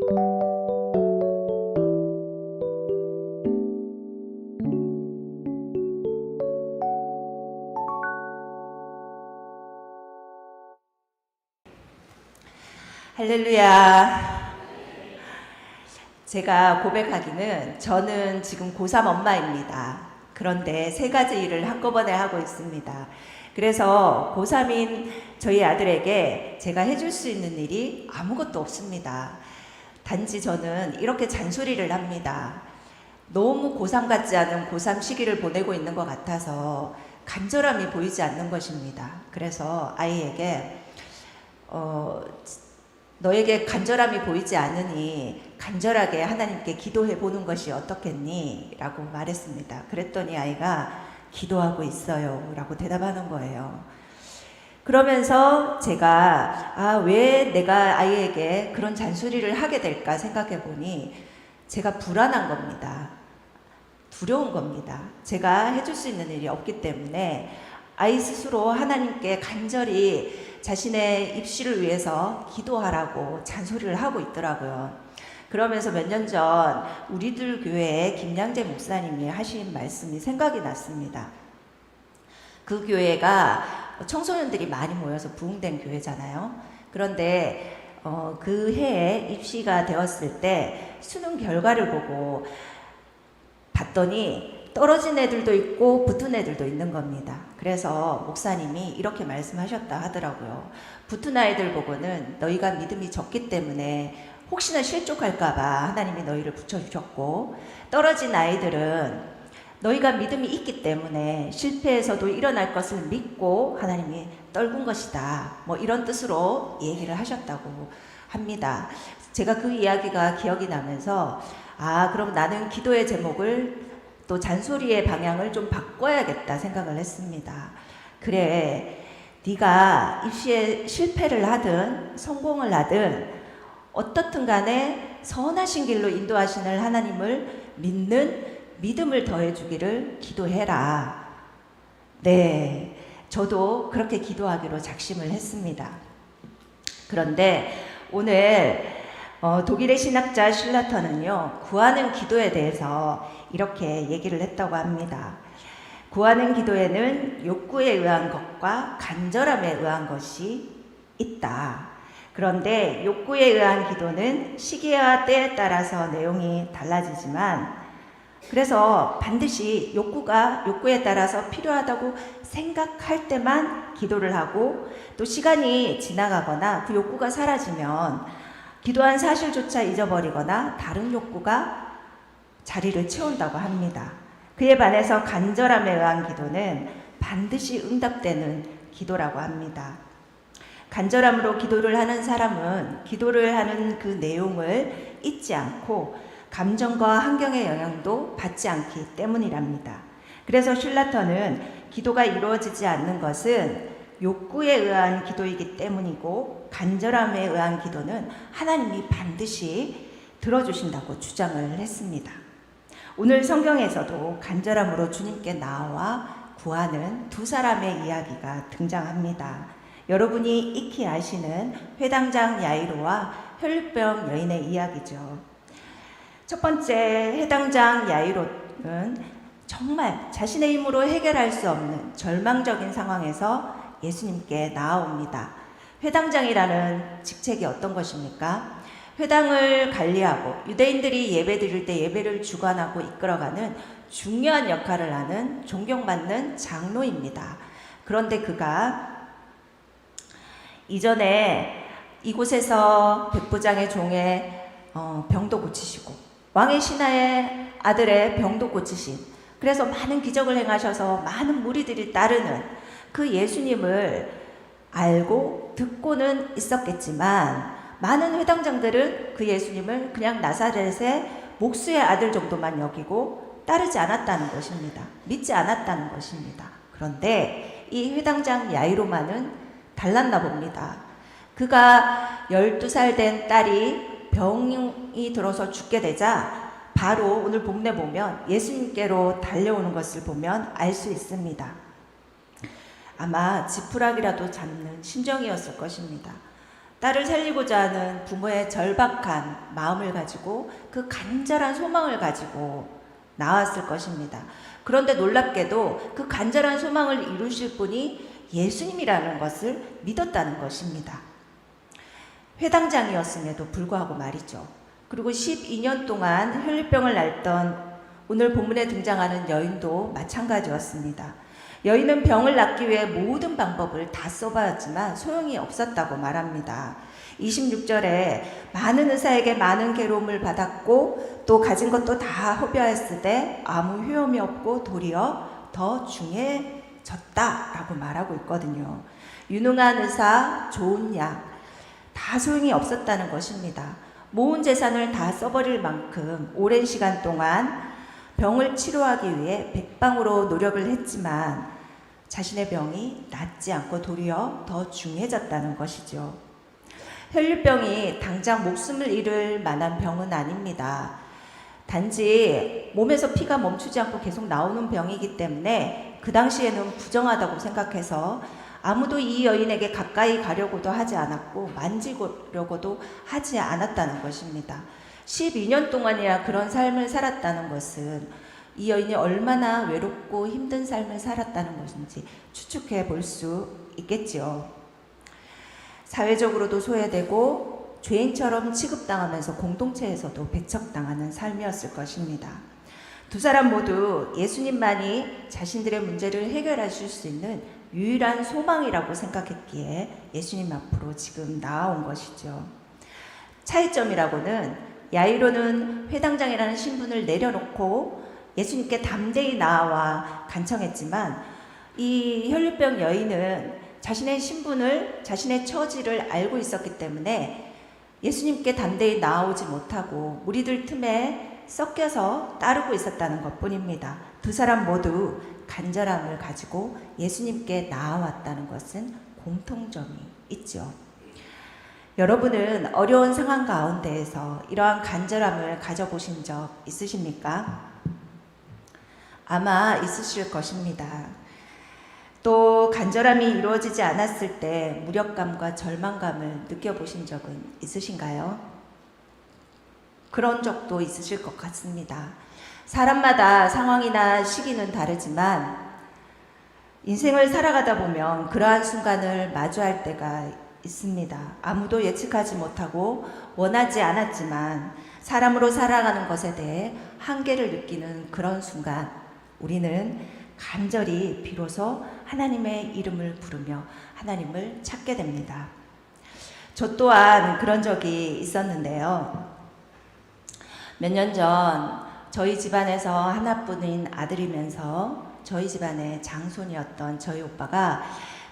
할렐루야. 제가 고백하기는 저는 지금 고3 엄마입니다. 그런데 세 가지 일을 한꺼번에 하고 있습니다. 그래서 고3인 저희 아들에게 제가 해줄 수 있는 일이 아무것도 없습니다. 단지 저는 이렇게 잔소리를 합니다. 너무 고3 같지 않은 고3 시기를 보내고 있는 것 같아서 간절함이 보이지 않는 것입니다. 그래서 아이에게 너에게 간절함이 보이지 않으니 간절하게 하나님께 기도해 보는 것이 어떻겠니? 라고 말했습니다. 그랬더니 아이가 기도하고 있어요 라고 대답하는 거예요. 그러면서 제가 왜 내가 아이에게 그런 잔소리를 하게 될까 생각해 보니 제가 불안한 겁니다. 두려운 겁니다. 제가 해줄 수 있는 일이 없기 때문에 아이 스스로 하나님께 간절히 자신의 입시를 위해서 기도하라고 잔소리를 하고 있더라고요. 그러면서 몇 년 전 우리들 교회에 김양재 목사님이 하신 말씀이 생각이 났습니다. 그 교회가 청소년들이 많이 모여서 부흥된 교회잖아요. 그런데 그 해에 입시가 되었을 때 수능 결과를 보고 봤더니 떨어진 애들도 있고 붙은 애들도 있는 겁니다. 그래서 목사님이 이렇게 말씀하셨다 하더라고요. 붙은 아이들 보고는 너희가 믿음이 적기 때문에 혹시나 실족할까봐 하나님이 너희를 붙여주셨고, 떨어진 아이들은 너희가 믿음이 있기 때문에 실패에서도 일어날 것을 믿고 하나님이 떨군 것이다. 뭐 이런 뜻으로 얘기를 하셨다고 합니다. 제가 그 이야기가 기억이 나면서 그럼 나는 기도의 제목을 또 잔소리의 방향을 좀 바꿔야겠다 생각을 했습니다. 그래, 네가 입시에 실패를 하든 성공을 하든 어떻든 간에 선하신 길로 인도하시는 하나님을 믿는 믿음을 더해주기를 기도해라. 네, 저도 그렇게 기도하기로 작심을 했습니다. 그런데 오늘 독일의 신학자 슐라터는요, 구하는 기도에 대해서 이렇게 얘기를 했다고 합니다. 구하는 기도에는 욕구에 의한 것과 간절함에 의한 것이 있다. 그런데 욕구에 의한 기도는 시기와 때에 따라서 내용이 달라지지만, 그래서 반드시 욕구에 따라서 필요하다고 생각할 때만 기도를 하고, 또 시간이 지나가거나 그 욕구가 사라지면 기도한 사실조차 잊어버리거나 다른 욕구가 자리를 채운다고 합니다. 그에 반해서 간절함에 의한 기도는 반드시 응답되는 기도라고 합니다. 간절함으로 기도를 하는 사람은 기도를 하는 그 내용을 잊지 않고 감정과 환경의 영향도 받지 않기 때문이랍니다. 그래서 슐라터는 기도가 이루어지지 않는 것은 욕구에 의한 기도이기 때문이고, 간절함에 의한 기도는 하나님이 반드시 들어주신다고 주장을 했습니다. 오늘 성경에서도 간절함으로 주님께 나와 구하는 두 사람의 이야기가 등장합니다. 여러분이 익히 아시는 회당장 야이로와 혈루병 여인의 이야기죠. 첫 번째 회당장 야이로는 정말 자신의 힘으로 해결할 수 없는 절망적인 상황에서 예수님께 나아옵니다. 회당장이라는 직책이 어떤 것입니까? 회당을 관리하고 유대인들이 예배 드릴 때 예배를 주관하고 이끌어가는 중요한 역할을 하는 존경받는 장로입니다. 그런데 그가 이전에 이곳에서 백부장의 종의 병도 고치시고 왕의 신하의 아들의 병도 고치신, 그래서 많은 기적을 행하셔서 많은 무리들이 따르는 그 예수님을 알고 듣고는 있었겠지만, 많은 회당장들은 그 예수님을 그냥 나사렛의 목수의 아들 정도만 여기고 따르지 않았다는 것입니다. 믿지 않았다는 것입니다. 그런데 이 회당장 야이로만은 달랐나 봅니다. 그가 12살 된 딸이 병이 들어서 죽게 되자 바로 오늘 본문에 보면 예수님께로 달려오는 것을 보면 알 수 있습니다. 아마 지푸라기라도 잡는 심정이었을 것입니다. 딸을 살리고자 하는 부모의 절박한 마음을 가지고 그 간절한 소망을 가지고 나왔을 것입니다. 그런데 놀랍게도 그 간절한 소망을 이루실 분이 예수님이라는 것을 믿었다는 것입니다. 회당장이었음에도 불구하고 말이죠. 그리고 12년 동안 혈류병을 앓던 오늘 본문에 등장하는 여인도 마찬가지였습니다. 여인은 병을 낫기 위해 모든 방법을 다 써봤지만 소용이 없었다고 말합니다. 26절에 많은 의사에게 많은 괴로움을 받았고 또 가진 것도 다 허비하였을 때 아무 효험이 없고 도리어 더 중해졌다라고 말하고 있거든요. 유능한 의사, 좋은 약, 다 소용이 없었다는 것입니다. 모은 재산을 다 써버릴 만큼 오랜 시간 동안 병을 치료하기 위해 백방으로 노력을 했지만 자신의 병이 낫지 않고 도리어 더 중해졌다는 것이죠. 혈류병이 당장 목숨을 잃을 만한 병은 아닙니다. 단지 몸에서 피가 멈추지 않고 계속 나오는 병이기 때문에 그 당시에는 부정하다고 생각해서 아무도 이 여인에게 가까이 가려고도 하지 않았고 만지려고도 하지 않았다는 것입니다. 12년 동안이나 그런 삶을 살았다는 것은 이 여인이 얼마나 외롭고 힘든 삶을 살았다는 것인지 추측해 볼 수 있겠지요. 사회적으로도 소외되고 죄인처럼 취급당하면서 공동체에서도 배척당하는 삶이었을 것입니다. 두 사람 모두 예수님만이 자신들의 문제를 해결하실 수 있는 유일한 소망이라고 생각했기에 예수님 앞으로 지금 나아온 것이죠. 차이점이라고는 야이로는 회당장이라는 신분을 내려놓고 예수님께 담대히 나아와 간청했지만 이 혈류병 여인은 자신의 신분을, 자신의 처지를 알고 있었기 때문에 예수님께 담대히 나아오지 못하고 무리들 틈에 섞여서 따르고 있었다는 것뿐입니다. 두 사람 모두 간절함을 가지고 예수님께 나아왔다는 것은 공통점이 있죠. 여러분은 어려운 상황 가운데에서 이러한 간절함을 가져보신 적 있으십니까? 아마 있으실 것입니다. 또 간절함이 이루어지지 않았을 때 무력감과 절망감을 느껴보신 적은 있으신가요? 그런 적도 있으실 것 같습니다. 사람마다 상황이나 시기는 다르지만 인생을 살아가다 보면 그러한 순간을 마주할 때가 있습니다. 아무도 예측하지 못하고 원하지 않았지만 사람으로 살아가는 것에 대해 한계를 느끼는 그런 순간 우리는 간절히 비로소 하나님의 이름을 부르며 하나님을 찾게 됩니다. 저 또한 그런 적이 있었는데요. 몇 년 전 저희 집안에서 하나뿐인 아들이면서 저희 집안의 장손이었던 저희 오빠가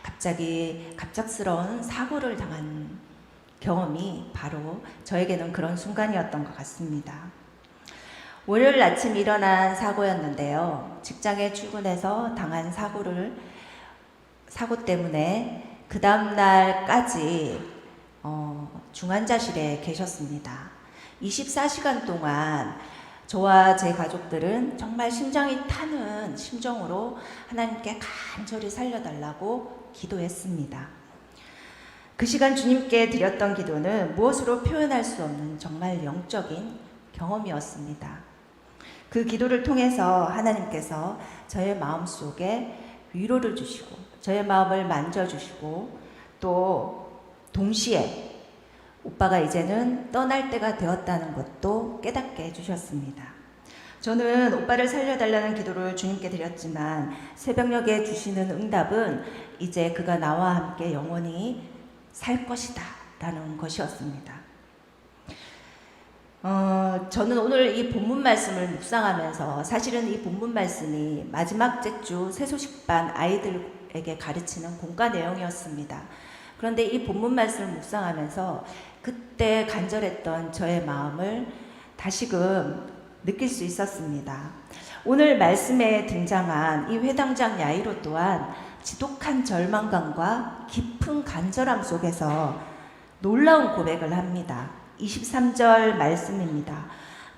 갑자기 갑작스러운 사고를 당한 경험이 바로 저에게는 그런 순간이었던 것 같습니다. 월요일 아침 일어난 사고였는데요. 직장에 출근해서 당한 사고 때문에 그 다음날까지 중환자실에 계셨습니다. 24시간 동안 저와 제 가족들은 정말 심장이 타는 심정으로 하나님께 간절히 살려달라고 기도했습니다. 그 시간 주님께 드렸던 기도는 무엇으로 표현할 수 없는 정말 영적인 경험이었습니다. 그 기도를 통해서 하나님께서 저의 마음속에 위로를 주시고 저의 마음을 만져주시고 또 동시에 오빠가 이제는 떠날 때가 되었다는 것도 깨닫게 해주셨습니다. 저는 오빠를 살려달라는 기도를 주님께 드렸지만 새벽녘에 주시는 응답은 이제 그가 나와 함께 영원히 살 것이다 라는 것이었습니다. 저는 오늘 이 본문 말씀을 묵상하면서 사실은 이 본문 말씀이 마지막 주 새소식반 아이들에게 가르치는 공과 내용이었습니다. 그런데 이 본문 말씀을 묵상하면서 그때 간절했던 저의 마음을 다시금 느낄 수 있었습니다. 오늘 말씀에 등장한 이 회당장 야이로 또한 지독한 절망감과 깊은 간절함 속에서 놀라운 고백을 합니다. 23절 말씀입니다.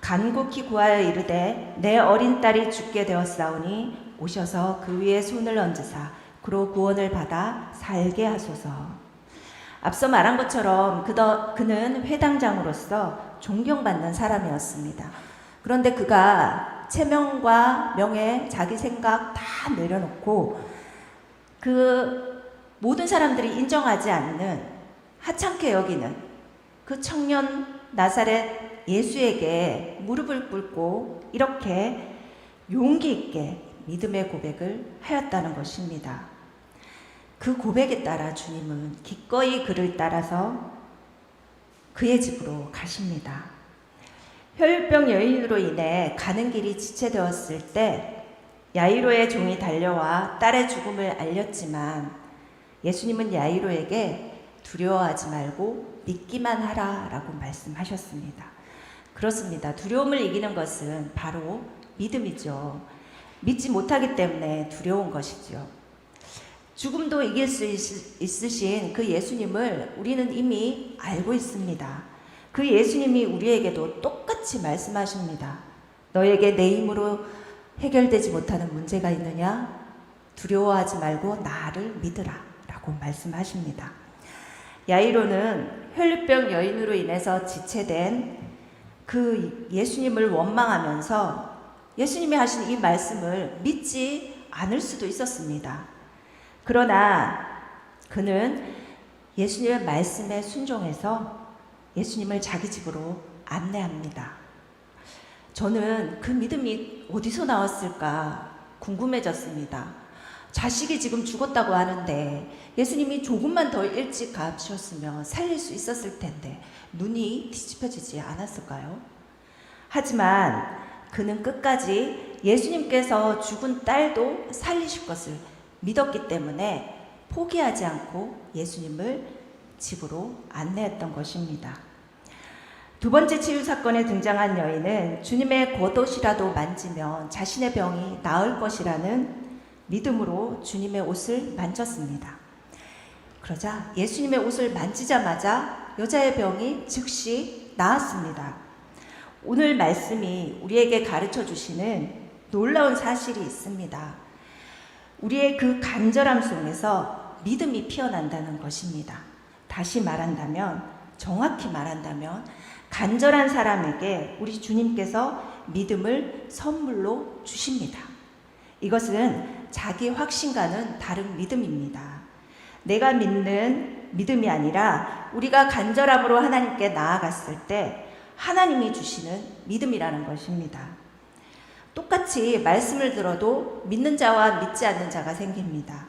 간곡히 구하여 이르되 내 어린 딸이 죽게 되었사오니 오셔서 그 위에 손을 얹으사 그로 구원을 받아 살게 하소서. 앞서 말한 것처럼 그는 회당장으로서 존경받는 사람이었습니다. 그런데 그가 체면과 명예, 자기 생각 다 내려놓고 그 모든 사람들이 인정하지 않는 하찮게 여기는 그 청년 나사렛 예수에게 무릎을 꿇고 이렇게 용기 있게 믿음의 고백을 하였다는 것입니다. 그 고백에 따라 주님은 기꺼이 그를 따라서 그의 집으로 가십니다. 혈병 여인으로 인해 가는 길이 지체되었을 때 야이로의 종이 달려와 딸의 죽음을 알렸지만 예수님은 야이로에게 두려워하지 말고 믿기만 하라 라고 말씀하셨습니다. 그렇습니다. 두려움을 이기는 것은 바로 믿음이죠. 믿지 못하기 때문에 두려운 것이죠. 죽음도 이길 수 있으신 그 예수님을 우리는 이미 알고 있습니다. 그 예수님이 우리에게도 똑같이 말씀하십니다. 너에게 내 힘으로 해결되지 못하는 문제가 있느냐? 두려워하지 말고 나를 믿으라 라고 말씀하십니다. 야이로는 혈류병 여인으로 인해서 지체된 그 예수님을 원망하면서 예수님이 하신 이 말씀을 믿지 않을 수도 있었습니다. 그러나 그는 예수님의 말씀에 순종해서 예수님을 자기 집으로 안내합니다. 저는 그 믿음이 어디서 나왔을까 궁금해졌습니다. 자식이 지금 죽었다고 하는데 예수님이 조금만 더 일찍 가셨으면 살릴 수 있었을 텐데 눈이 뒤집혀지지 않았을까요? 하지만 그는 끝까지 예수님께서 죽은 딸도 살리실 것을 믿었기 때문에 포기하지 않고 예수님을 집으로 안내했던 것입니다. 두 번째 치유 사건에 등장한 여인은 주님의 겉옷이라도 만지면 자신의 병이 나을 것이라는 믿음으로 주님의 옷을 만졌습니다. 그러자 예수님의 옷을 만지자마자 여자의 병이 즉시 나았습니다. 오늘 말씀이 우리에게 가르쳐 주시는 놀라운 사실이 있습니다. 우리의 그 간절함 속에서 믿음이 피어난다는 것입니다. 다시 말한다면, 정확히 말한다면 간절한 사람에게 우리 주님께서 믿음을 선물로 주십니다. 이것은 자기 확신과는 다른 믿음입니다. 내가 믿는 믿음이 아니라 우리가 간절함으로 하나님께 나아갔을 때 하나님이 주시는 믿음이라는 것입니다. 똑같이 말씀을 들어도 믿는 자와 믿지 않는 자가 생깁니다.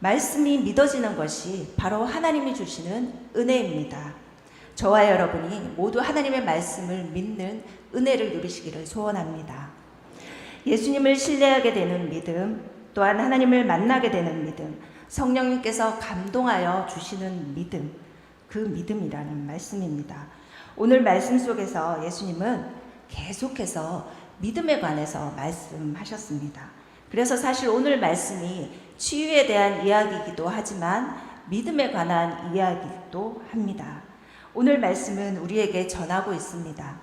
말씀이 믿어지는 것이 바로 하나님이 주시는 은혜입니다. 저와 여러분이 모두 하나님의 말씀을 믿는 은혜를 누리시기를 소원합니다. 예수님을 신뢰하게 되는 믿음, 또한 하나님을 만나게 되는 믿음, 성령님께서 감동하여 주시는 믿음, 그 믿음이라는 말씀입니다. 오늘 말씀 속에서 예수님은 계속해서 믿음에 관해서 말씀하셨습니다. 그래서 사실 오늘 말씀이 치유에 대한 이야기이기도 하지만 믿음에 관한 이야기이기도 합니다. 오늘 말씀은 우리에게 전하고 있습니다.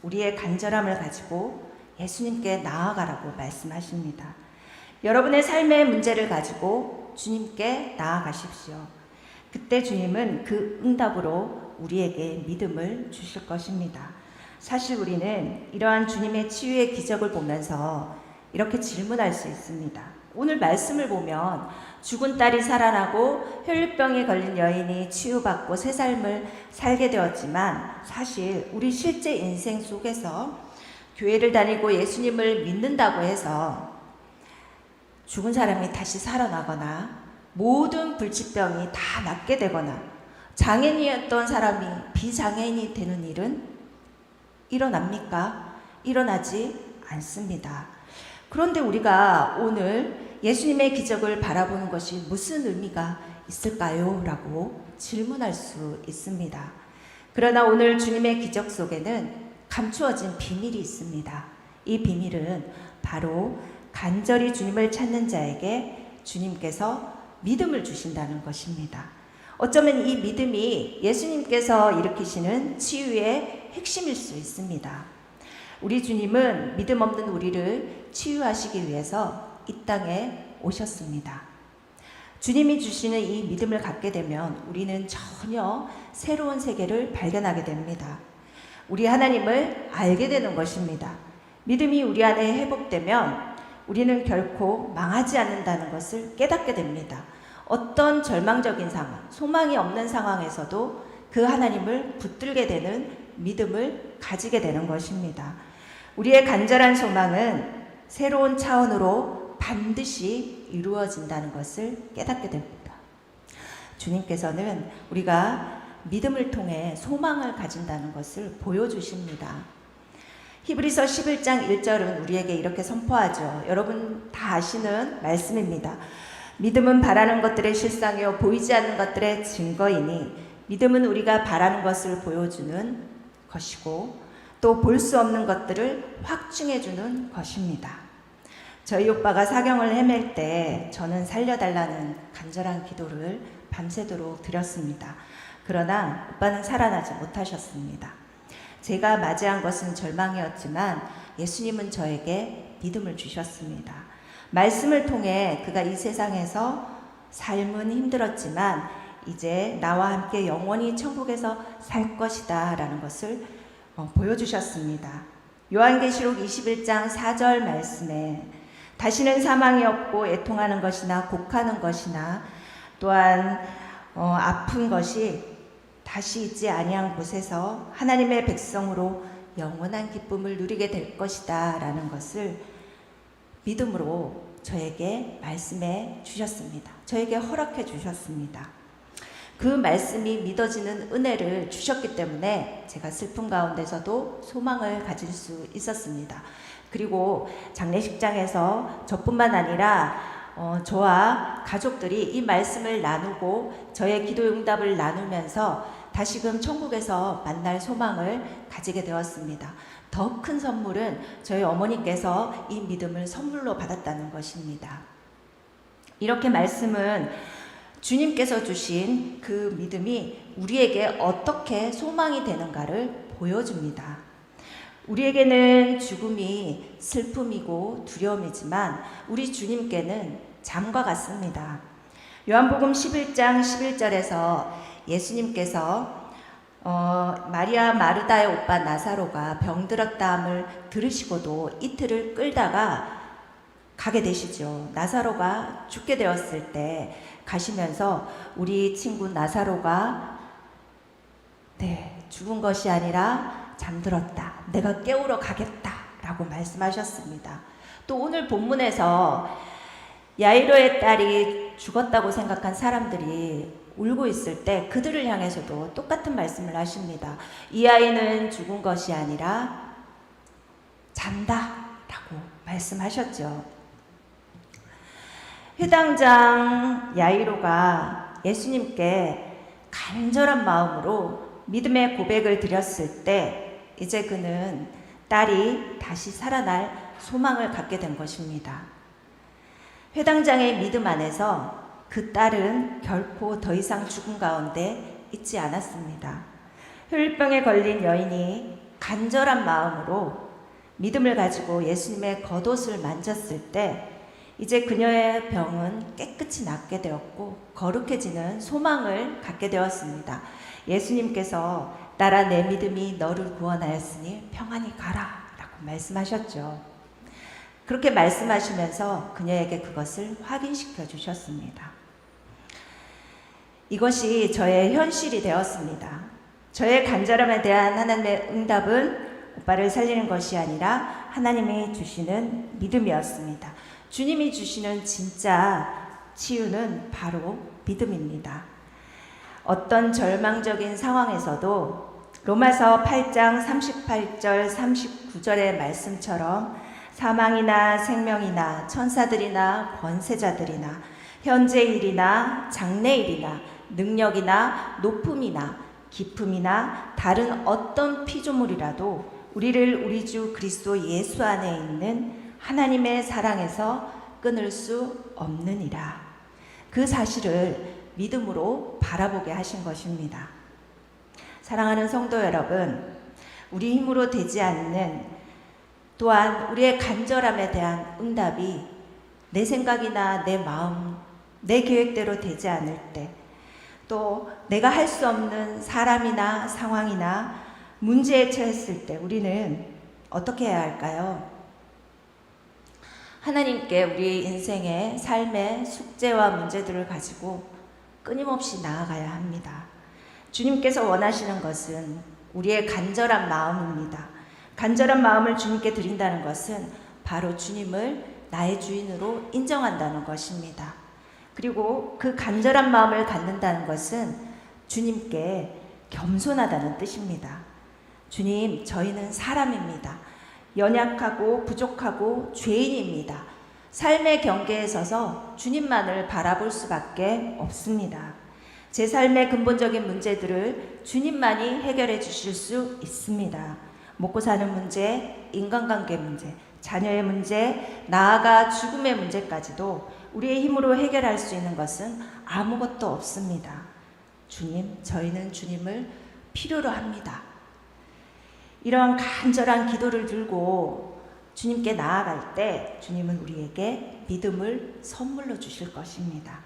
우리의 간절함을 가지고 예수님께 나아가라고 말씀하십니다. 여러분의 삶의 문제를 가지고 주님께 나아가십시오. 그때 주님은 그 응답으로 우리에게 믿음을 주실 것입니다. 사실 우리는 이러한 주님의 치유의 기적을 보면서 이렇게 질문할 수 있습니다. 오늘 말씀을 보면 죽은 딸이 살아나고 혈류병에 걸린 여인이 치유받고 새 삶을 살게 되었지만 사실 우리 실제 인생 속에서 교회를 다니고 예수님을 믿는다고 해서 죽은 사람이 다시 살아나거나 모든 불치병이 다 낫게 되거나 장애인이었던 사람이 비장애인이 되는 일은 일어납니까? 일어나지 않습니다. 그런데 우리가 오늘 예수님의 기적을 바라보는 것이 무슨 의미가 있을까요? 라고 질문할 수 있습니다. 그러나 오늘 주님의 기적 속에는 감추어진 비밀이 있습니다. 이 비밀은 바로 간절히 주님을 찾는 자에게 주님께서 믿음을 주신다는 것입니다. 어쩌면 이 믿음이 예수님께서 일으키시는 치유의 핵심일 수 있습니다. 우리 주님은 믿음 없는 우리를 치유하시기 위해서 이 땅에 오셨습니다. 주님이 주시는 이 믿음을 갖게 되면 우리는 전혀 새로운 세계를 발견하게 됩니다. 우리 하나님을 알게 되는 것입니다. 믿음이 우리 안에 회복되면 우리는 결코 망하지 않는다는 것을 깨닫게 됩니다. 어떤 절망적인 상황, 소망이 없는 상황에서도 그 하나님을 붙들게 되는 믿음을 가지게 되는 것입니다. 우리의 간절한 소망은 새로운 차원으로 반드시 이루어진다는 것을 깨닫게 됩니다. 주님께서는 우리가 믿음을 통해 소망을 가진다는 것을 보여주십니다. 히브리서 11장 1절은 우리에게 이렇게 선포하죠. 여러분 다 아시는 말씀입니다. 믿음은 바라는 것들의 실상이요 보이지 않는 것들의 증거이니 믿음은 우리가 바라는 것을 보여주는 것이고 또 볼 수 없는 것들을 확증해 주는 것입니다. 저희 오빠가 사경을 헤맬 때 저는 살려달라는 간절한 기도를 밤새도록 드렸습니다. 그러나 오빠는 살아나지 못하셨습니다. 제가 맞이한 것은 절망이었지만 예수님은 저에게 믿음을 주셨습니다. 말씀을 통해 그가 이 세상에서 삶은 힘들었지만 이제 나와 함께 영원히 천국에서 살 것이다 라는 것을 보여주셨습니다. 요한계시록 21장 4절 말씀에 다시는 사망이 없고 애통하는 것이나 곡하는 것이나 또한 아픈 것이 다시 있지 아니한 곳에서 하나님의 백성으로 영원한 기쁨을 누리게 될 것이다 라는 것을 믿음으로 저에게 말씀해 주셨습니다. 저에게 허락해 주셨습니다. 그 말씀이 믿어지는 은혜를 주셨기 때문에 제가 슬픔 가운데서도 소망을 가질 수 있었습니다. 그리고 장례식장에서 저뿐만 아니라 저와 가족들이 이 말씀을 나누고 저의 기도 응답을 나누면서 다시금 천국에서 만날 소망을 가지게 되었습니다. 더 큰 선물은 저희 어머니께서 이 믿음을 선물로 받았다는 것입니다. 이렇게 말씀은 주님께서 주신 그 믿음이 우리에게 어떻게 소망이 되는가를 보여줍니다. 우리에게는 죽음이 슬픔이고 두려움이지만 우리 주님께는 잠과 같습니다. 요한복음 11장 11절에서 예수님께서 마리아 마르다의 오빠 나사로가 병들었다함을 들으시고도 이틀을 끌다가 가게 되시죠. 나사로가 죽게 되었을 때 가시면서 우리 친구 나사로가 죽은 것이 아니라 잠들었다. 내가 깨우러 가겠다 라고 말씀하셨습니다. 또 오늘 본문에서 야이로의 딸이 죽었다고 생각한 사람들이 울고 있을 때 그들을 향해서도 똑같은 말씀을 하십니다. 이 아이는 죽은 것이 아니라 잔다 라고 말씀하셨죠. 회당장 야이로가 예수님께 간절한 마음으로 믿음의 고백을 드렸을 때 이제 그는 딸이 다시 살아날 소망을 갖게 된 것입니다. 회당장의 믿음 안에서 그 딸은 결코 더 이상 죽음 가운데 있지 않았습니다. 혈병에 걸린 여인이 간절한 마음으로 믿음을 가지고 예수님의 겉옷을 만졌을 때 이제 그녀의 병은 깨끗이 낫게 되었고 거룩해지는 소망을 갖게 되었습니다. 예수님께서 딸아 내 믿음이 너를 구원하였으니 평안히 가라 라고 말씀하셨죠. 그렇게 말씀하시면서 그녀에게 그것을 확인시켜 주셨습니다. 이것이 저의 현실이 되었습니다. 저의 간절함에 대한 하나님의 응답은 오빠를 살리는 것이 아니라 하나님이 주시는 믿음이었습니다. 주님이 주시는 진짜 치유는 바로 믿음입니다. 어떤 절망적인 상황에서도 로마서 8장 38절 39절의 말씀처럼 사망이나 생명이나 천사들이나 권세자들이나 현재 일이나 장래 일이나 능력이나 높음이나 깊음이나 다른 어떤 피조물이라도 우리를 우리 주 그리스도 예수 안에 있는 하나님의 사랑에서 끊을 수 없느니라. 그 사실을 믿음으로 바라보게 하신 것입니다. 사랑하는 성도 여러분, 우리 힘으로 되지 않는 또한 우리의 간절함에 대한 응답이 내 생각이나 내 마음은 내 계획대로 되지 않을 때, 또 내가 할 수 없는 사람이나 상황이나 문제에 처했을 때 우리는 어떻게 해야 할까요? 하나님께 우리 인생의 삶의 숙제와 문제들을 가지고 끊임없이 나아가야 합니다. 주님께서 원하시는 것은 우리의 간절한 마음입니다. 간절한 마음을 주님께 드린다는 것은 바로 주님을 나의 주인으로 인정한다는 것입니다. 그리고 그 간절한 마음을 갖는다는 것은 주님께 겸손하다는 뜻입니다. 주님, 저희는 사람입니다. 연약하고 부족하고 죄인입니다. 삶의 경계에 서서 주님만을 바라볼 수밖에 없습니다. 제 삶의 근본적인 문제들을 주님만이 해결해 주실 수 있습니다. 먹고 사는 문제, 인간관계 문제, 자녀의 문제, 나아가 죽음의 문제까지도 우리의 힘으로 해결할 수 있는 것은 아무것도 없습니다. 주님, 저희는 주님을 필요로 합니다. 이러한 간절한 기도를 들고 주님께 나아갈 때 주님은 우리에게 믿음을 선물로 주실 것입니다.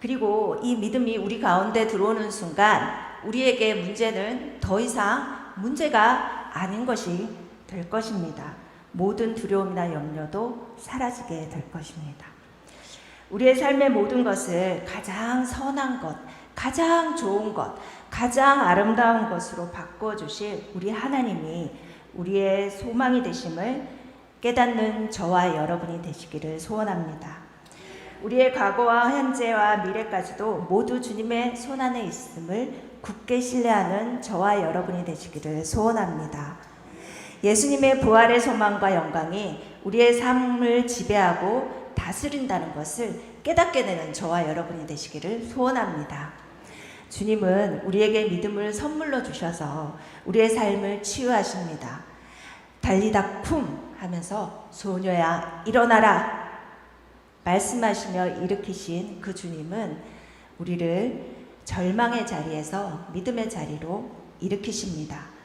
그리고 이 믿음이 우리 가운데 들어오는 순간 우리에게 문제는 더 이상 문제가 아닌 것이 될 것입니다. 모든 두려움이나 염려도 사라지게 될 것입니다. 우리의 삶의 모든 것을 가장 선한 것, 가장 좋은 것, 가장 아름다운 것으로 바꿔주실 우리 하나님이 우리의 소망이 되심을 깨닫는 저와 여러분이 되시기를 소원합니다. 우리의 과거와 현재와 미래까지도 모두 주님의 손안에 있음을 굳게 신뢰하는 저와 여러분이 되시기를 소원합니다. 예수님의 부활의 소망과 영광이 우리의 삶을 지배하고 다스린다는 것을 깨닫게 되는 저와 여러분이 되시기를 소원합니다. 주님은 우리에게 믿음을 선물로 주셔서 우리의 삶을 치유하십니다. 달리다 쿵 하면서 소녀야 일어나라 말씀하시며 일으키신 그 주님은 우리를 절망의 자리에서 믿음의 자리로 일으키십니다.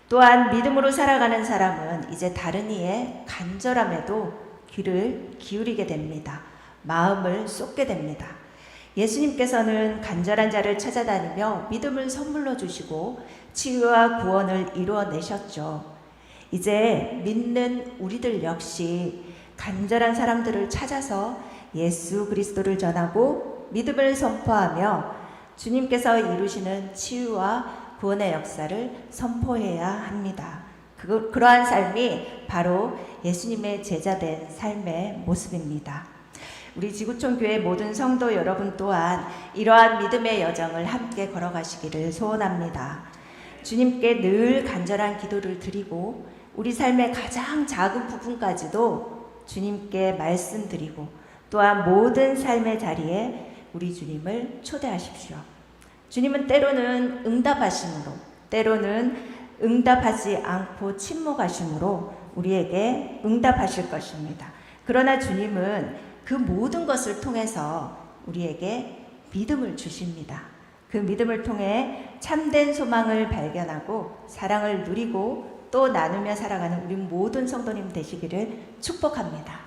또한 믿음으로 살아가는 사람은 이제 다른 이의 간절함에도 귀를 기울이게 됩니다. 마음을 쏟게 됩니다. 예수님께서는 간절한 자를 찾아다니며 믿음을 선물로 주시고 치유와 구원을 이루어내셨죠. 이제 믿는 우리들 역시 간절한 사람들을 찾아서 예수 그리스도를 전하고 믿음을 선포하며 주님께서 이루시는 치유와 구원의 역사를 선포해야 합니다. 그러한 삶이 바로 예수님의 제자된 삶의 모습입니다. 우리 지구촌 교회 모든 성도 여러분 또한 이러한 믿음의 여정을 함께 걸어가시기를 소원합니다. 주님께 늘 간절한 기도를 드리고 우리 삶의 가장 작은 부분까지도 주님께 말씀드리고 또한 모든 삶의 자리에 우리 주님을 초대하십시오. 주님은 때로는 응답하심으로 때로는 응답하지 않고 침묵하심으로 우리에게 응답하실 것입니다. 그러나 주님은 그 모든 것을 통해서 우리에게 믿음을 주십니다. 그 믿음을 통해 참된 소망을 발견하고 사랑을 누리고 또 나누며 살아가는 우리 모든 성도님 되시기를 축복합니다.